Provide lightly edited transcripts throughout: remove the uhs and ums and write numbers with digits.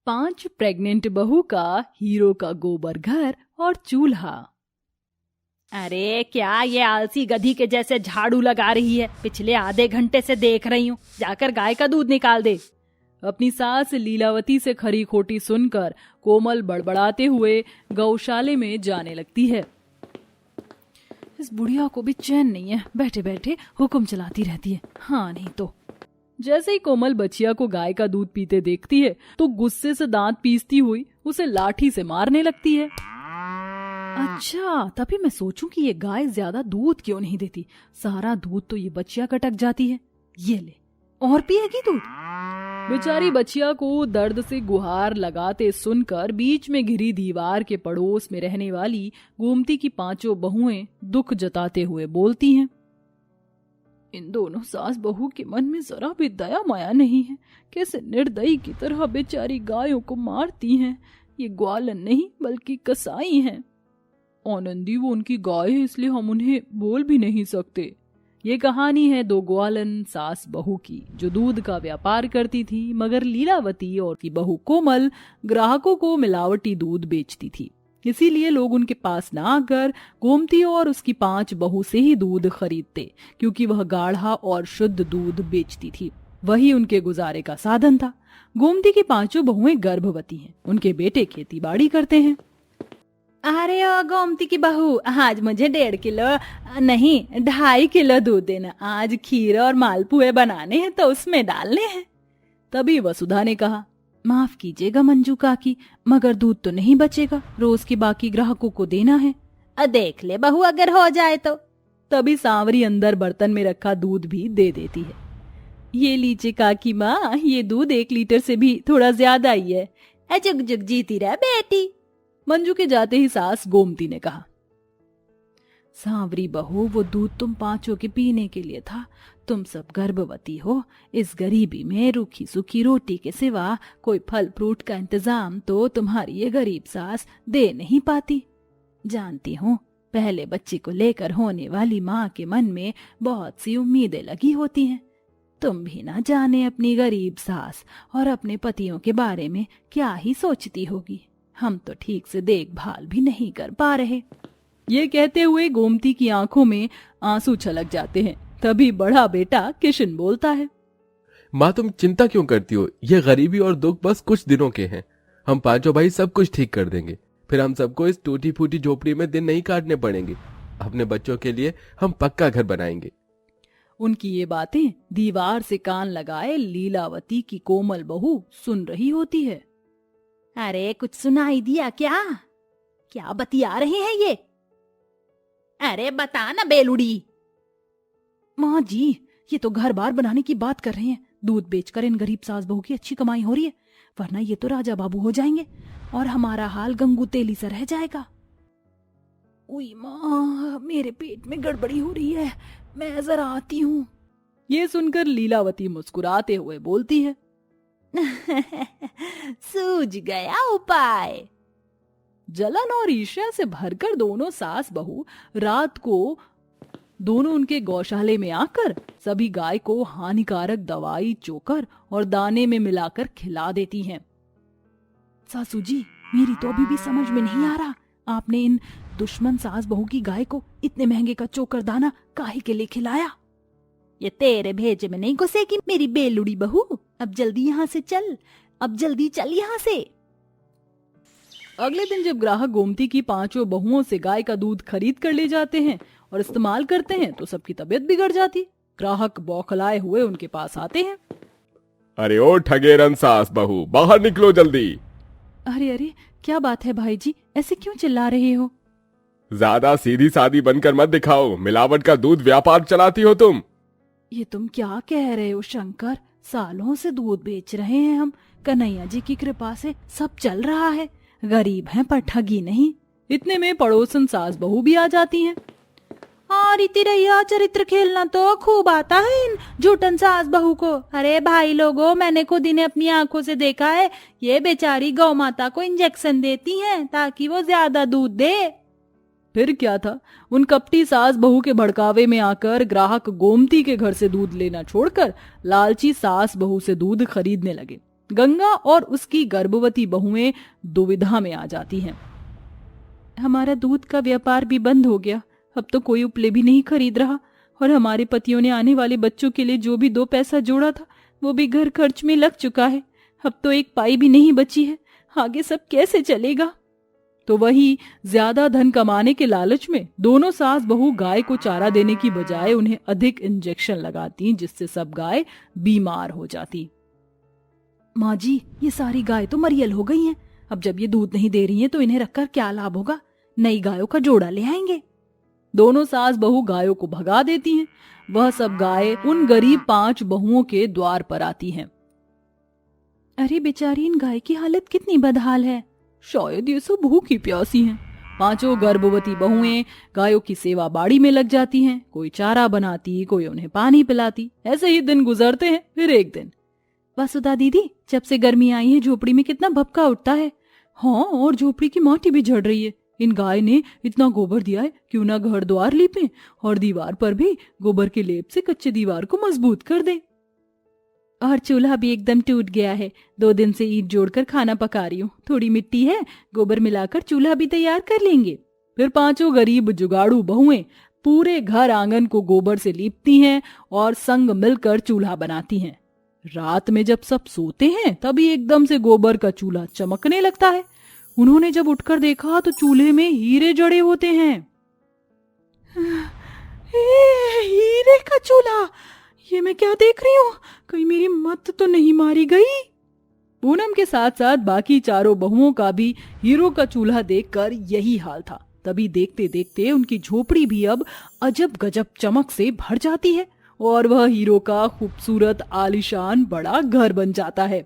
5 pregnant बहू का hero का गोबर घर और चूल्हा। अरे क्या ये आलसी गधी के जैसे झाड़ू लगा रही है? पिछले आधे घंटे से देख रही हूँ, जाकर गाय का दूध निकाल दे। अपनी सास लीलावती से खरी खोटी सुनकर कोमल बड़बड़ाते हुए गौशाले में जाने लगती है। इस बुढ़िया को भी चैन नहीं है, बैठे बैठे हुक्म चलाती रहती है। हाँ नहीं तो। जैसे ही कोमल बचिया को गाय का दूध पीते देखती है तो गुस्से से दांत पीसती हुई उसे लाठी से मारने लगती है। अच्छा, तभी मैं सोचूं कि ये गाय ज्यादा दूध क्यों नहीं देती। सारा दूध तो ये बचिया कटक जाती है। ये ले, और पिएगी दूध। बेचारी बचिया को दर्द से गुहार लगाते सुनकर बीच में घिरी दीवार के पड़ोस में रहने वाली गोमती की 5 बहुएं दुख जताते हुए बोलती हैं। इन दोनों सास बहू के मन में जरा भी दया माया नहीं है। कैसे निर्दयी की तरह बेचारी गायों को मारती हैं। ये ग्वालन नहीं बल्कि कसाई हैं। आनंदी वो उनकी गाय है, इसलिए हम उन्हें बोल भी नहीं सकते। ये कहानी है 2 ग्वालन सास बहू की, जो दूध का व्यापार करती थी, मगर लीलावती और की बहू कोमल ग्राहकों को मिलावटी दूध बेचती थी। इसीलिए लोग उनके पास न आकर गोमती और उसकी 5 बहू से ही दूध खरीदते, क्योंकि वह गाढ़ा और शुद्ध दूध बेचती थी। वही उनके गुजारे का साधन था। गोमती की 5 बहुएं गर्भवती हैं। उनके बेटे खेती बाड़ी करते हैं। अरे ओ गोमती की बहू, आज मुझे 1.5 किलो नहीं 2.5 किलो दूध देना। आज खीर और मालपुए बनाने हैं तो उसमें डालने हैं। तभी वसुधा ने कहा, माफ कीजिएगा मंजू काकी, मगर दूध तो नहीं बचेगा, रोज के बाकी ग्राहकों को देना है। देख ले बहू, अगर हो जाए तो। तभी सांवरी अंदर बर्तन में रखा दूध भी दे देती है। ये लीजिए काकी माँ, ये दूध 1 लीटर से भी थोड़ा ज्यादा ही है। जुग जुग जीती रह बेटी। मंजू के जाते ही सास गोमती ने कहा, सांवरी बहू, वो दूध तुम 5 के पीने के लिए था। तुम सब गर्भवती हो। इस गरीबी में रूखी सूखी रोटी के सिवा कोई फल फ्रूट का इंतजाम तो तुम्हारी ये गरीब सास दे नहीं पाती। जानती हूँ, पहले बच्चे को लेकर होने वाली माँ के मन में बहुत सी उम्मीदें लगी होती हैं। तुम भी ना जाने अपनी गरीब सास और अपने पतियों के बारे में क्या ही सोचती होगी। हम तो ठीक से देखभाल भी नहीं कर पा रहे। ये कहते हुए गोमती की आंखों में आंसू छलक जाते हैं। तभी बड़ा बेटा किशन बोलता है, माँ तुम चिंता क्यों करती हो? ये गरीबी और दुख बस कुछ दिनों के हैं। हम 5 भाई सब कुछ ठीक कर देंगे। फिर हम सबको इस टूटी फूटी झोपड़ी में दिन नहीं काटने पड़ेंगे। अपने बच्चों के लिए हम पक्का घर बनाएंगे। उनकी ये बातें दीवार से कान लगाए लीलावती की कोमल बहू सुन रही होती है। अरे कुछ सुनाई दिया क्या? क्या बतिया रहे हैं ये? अरे बता ना बेलुड़ी। माँ जी, ये तो घर बार बनाने की बात कर रहे हैं। दूध बेचकर इन गरीब सास बहू की अच्छी कमाई हो रही है, वरना ये तो राजा बाबू हो जाएंगे और हमारा हाल गंगू तेली सा रह जाएगा। उई माँ, मेरे पेट में गड़बड़ी हो रही है, मैं जरा आती हूँ। ये सुनकर लीलावती मुस्कुराते हुए बोलती है, सूझ गया उपाय। जलन और ईर्ष्या से भरकर दोनों सास बहू रात को दोनों उनके गौशाले में आकर सभी गाय को हानिकारक दवाई चोकर और दाने में मिलाकर खिला देती हैं। सासू जी, मेरी तो अभी भी समझ में नहीं आ रहा, आपने इन दुश्मन सास बहू की गाय को इतने महंगे का चोकर दाना काहे के लिए खिलाया? ये तेरे भेजे में नहीं घुसेगी मेरी बेलुड़ी बहू। अब जल्दी यहाँ से चल, अब जल्दी चल यहाँ से। अगले दिन जब ग्राहक गोमती की 5 बहुओं से गाय का दूध खरीद कर ले जाते हैं और इस्तेमाल करते हैं तो सबकी तबीयत बिगड़ जाती। ग्राहक बौखलाए हुए उनके पास आते हैं। अरे ओ ठगेरन सास बहू, बाहर निकलो जल्दी। अरे अरे, क्या बात है भाई जी, ऐसे क्यों चिल्ला रहे हो? ज्यादा सीधी सादी बनकर मत दिखाओ। मिलावट का दूध व्यापार चलाती हो तुम। ये तुम क्या कह रहे हो शंकर? सालों से दूध बेच रहे हैं हम। कन्हैया जी की कृपा से सब चल रहा है। गरीब हैं पर ठगी नहीं। इतने में पड़ोसन सास बहू भी आ जाती हैं। रीति रैया चरित्र खेलना तो खूब आता है इन झूठन सास बहू को। अरे भाई लोगों, मैंने खुद इन्हें अपनी आंखों से देखा है। ये बेचारी गौ माता को इंजेक्शन देती हैं ताकि वो ज्यादा दूध दे। फिर क्या था, उन कपटी सास बहू के भड़कावे में आकर ग्राहक गोमती के घर से दूध लेना छोड़कर लालची सास बहू से दूध खरीदने लगे। गंगा और उसकी गर्भवती बहुएं दुविधा में आ जाती हैं। हमारा दूध का व्यापार भी बंद हो गया, अब तो कोई उपले भी नहीं खरीद रहा, और हमारे पतियों ने आने वाले बच्चों के लिए जो भी 2 पैसा जोड़ा था वो भी घर खर्च में लग चुका है। अब तो 1 पाई भी नहीं बची है, आगे सब कैसे चलेगा। तो वही ज्यादा धन कमाने के लालच में दोनों सास बहू गाय को चारा देने की बजाय उन्हें अधिक इंजेक्शन लगाती, जिससे सब गाय बीमार हो जाती। माँ जी, ये सारी गाय तो मरियल हो गई हैं। अब जब ये दूध नहीं दे रही हैं तो इन्हें रखकर क्या लाभ होगा, नई गायों का जोड़ा ले आएंगे। दोनों सास बहू गायों को भगा देती हैं। वह सब गाय उन गरीब 5 बहुओं के द्वार पर आती हैं। अरे बेचारी, इन गाय की हालत कितनी बदहाल है। शायद ये सब भूखी प्यासी हैं। 5 गर्भवती बहुएं गायों की सेवा बाड़ी में लग जाती हैं। कोई चारा बनाती, कोई उन्हें पानी पिलाती। ऐसे ही दिन गुजरते हैं। फिर एक दिन, वसुधा दीदी, जब से गर्मी आई है झोपड़ी में कितना भपका उठता है। हाँ, और झोपड़ी की माटी भी झड़ रही है। इन गाय ने इतना गोबर दिया है, क्यों ना घर द्वार लीपें और दीवार पर भी गोबर के लेप से कच्चे दीवार को मजबूत कर दे। और चूल्हा भी एकदम टूट गया है। 2 दिन से ईंट जोड़कर खाना पका रही हूँ। थोड़ी मिट्टी है, गोबर मिलाकर चूल्हा भी तैयार कर लेंगे। फिर 5 गरीब जुगाड़ू बहुएं पूरे घर आंगन को गोबर से लीपती हैं और संग मिलकर चूल्हा बनाती हैं। रात में जब सब सोते हैं तभी एकदम से गोबर का चूल्हा चमकने लगता है। उन्होंने जब उठकर देखा तो चूल्हे में हीरे जड़े होते हैं। हीरे का चूल्हा, ये मैं क्या देख रही हूँ, कहीं मेरी मत तो नहीं मारी गई। पूनम के साथ साथ बाकी 4 बहुओं का भी हीरो का चूल्हा देखकर यही हाल था। तभी देखते देखते उनकी झोपड़ी भी अब अजब गजब चमक से भर जाती है और वह हीरो का खूबसूरत आलीशान बड़ा घर बन जाता है।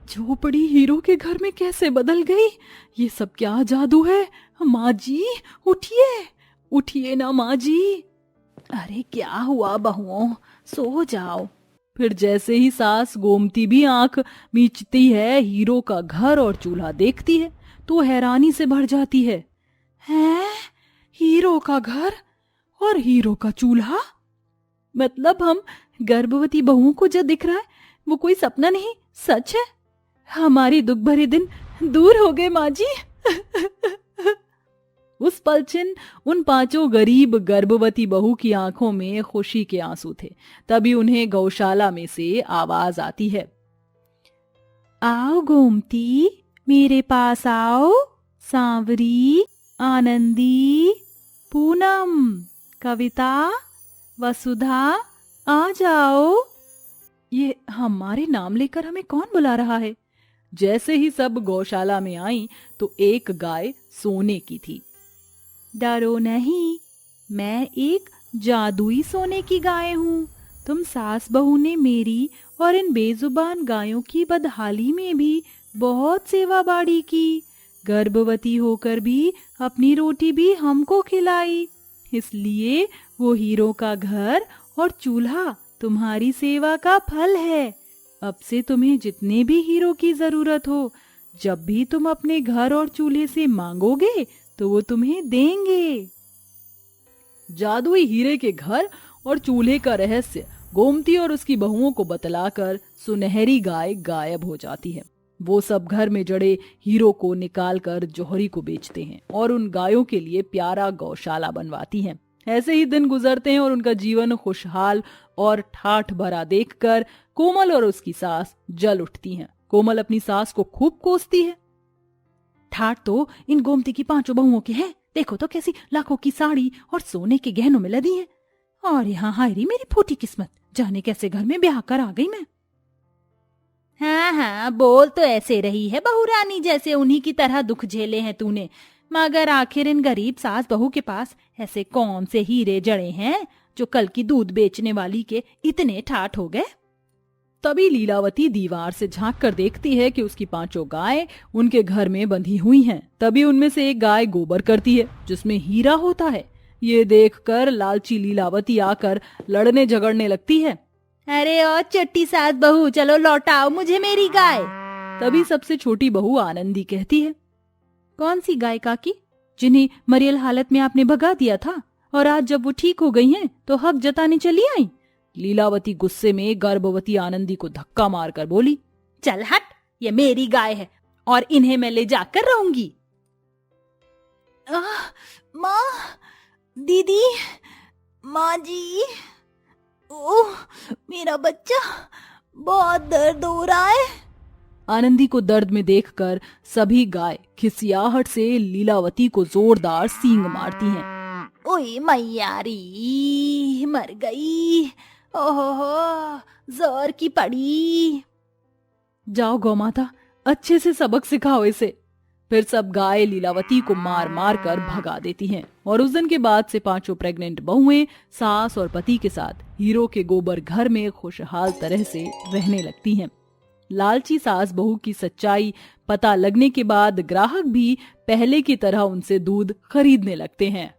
झोपड़ी हीरो के घर में कैसे बदल गई? ये सब क्या जादू है? माँ जी, उठिए, उठिए ना माँ जी। अरे क्या हुआ बहुओं, सो जाओ। फिर जैसे ही सास गोमती भी आंख मीचती है, हीरो का घर और चूल्हा देखती है तो हैरानी से भर जाती है। हैं? हीरो का घर और हीरो का चूल्हा? मतलब हम गर्भवती बहुओं को जो दिख रहा है वो कोई सपना नहीं, सच है। हमारी दुख भरे दिन दूर हो गए माँ जी। उस पलछिन उन 5 गरीब गर्भवती बहू की आंखों में खुशी के आंसू थे। तभी उन्हें गौशाला में से आवाज आती है, आओ गोमती, मेरे पास आओ। सांवरी, आनंदी, पूनम, कविता, वसुधा, आ जाओ। ये हमारे नाम लेकर हमें कौन बुला रहा है? जैसे ही सब गौशाला में आई तो एक गाय सोने की थी। डरो नहीं, मैं एक जादुई सोने की गाय हूँ। तुम सास बहू ने मेरी और इन बेजुबान गायों की बदहाली में भी बहुत सेवा बाड़ी की। गर्भवती होकर भी अपनी रोटी भी हमको खिलाई, इसलिए वो हीरो का घर और चूल्हा तुम्हारी सेवा का फल है। अब से तुम्हें जितने भी हीरो की जरूरत हो, जब भी तुम अपने घर और चूल्हे से मांगोगे तो वो तुम्हें देंगे। जादुई हीरे के घर और चूल्हे का रहस्य गोमती और उसकी बहुओं को बतलाकर सुनहरी गाय गायब हो जाती है। वो सब घर में जड़े हीरो को निकालकर जौहरी को बेचते हैं और उन गायों के लिए प्यारा गौशाला बनवाती हैं। ऐसे ही दिन गुजरते हैं और उनका जीवन खुशहाल और ठाठ भरा देखकर कोमल और उसकी सास जल उठती हैं। कोमल अपनी सास को खूब कोसती है। ठाठ तो इन गोमती की 5 बहुओं के हैं। देखो तो कैसी लाखों की साड़ी और सोने के गहनों में लदी है। और यहाँ हायरी मेरी फूटी किस्मत, जाने कैसे घर में ब्याह कर आ गई मैं। हाँ, बोल तो ऐसे रही है बहू रानी, जैसे उन्हीं की तरह दुख झेले हैं तूने। मगर आखिर इन गरीब सास बहू के पास ऐसे कौन से हीरे जड़े हैं जो कल की दूध बेचने वाली के इतने ठाठ हो गए। तभी लीलावती दीवार से झांक कर देखती है कि उसकी 5 गाय उनके घर में बंधी हुई हैं। तभी उनमें से एक गाय गोबर करती है जिसमें हीरा होता है। ये देखकर लालची लीलावती आकर लड़ने झगड़ने लगती है। अरे ओ चट्टी सास बहू, चलो लौटाओ मुझे मेरी गाय। तभी सबसे छोटी बहू आनंदी कहती है, कौन सी गाय काकी, जिन्हें मरियल हालत में आपने भगा दिया था और आज जब वो ठीक हो गई हैं तो हक जताने चली आई? लीलावती गुस्से में गर्भवती आनंदी को धक्का मारकर बोली, चल हट, ये मेरी गाय है और इन्हें मैं ले जाकर रहूंगी। माँ, दीदी, माँ जी, ओह मेरा बच्चा, बहुत दर्द हो रहा है। आनंदी को दर्द में देखकर सभी गाय खिसियाहट से लीलावती को जोरदार सींग मारती हैं। ओए मैयारी, मर गई, ओहो जोर की पड़ी। जाओ गौमाता, अच्छे से सबक सिखाओ इसे। फिर सब गाय लीलावती को मार मार कर भगा देती हैं और उस दिन के बाद से पांचों प्रेग्नेंट बहुएं सास और पति के साथ हीरो के गोबर घर में खुशहाल तरह से रहने लगती हैं। लालची सास बहू की सच्चाई पता लगने के बाद ग्राहक भी पहले की तरह उनसे दूध खरीदने लगते हैं।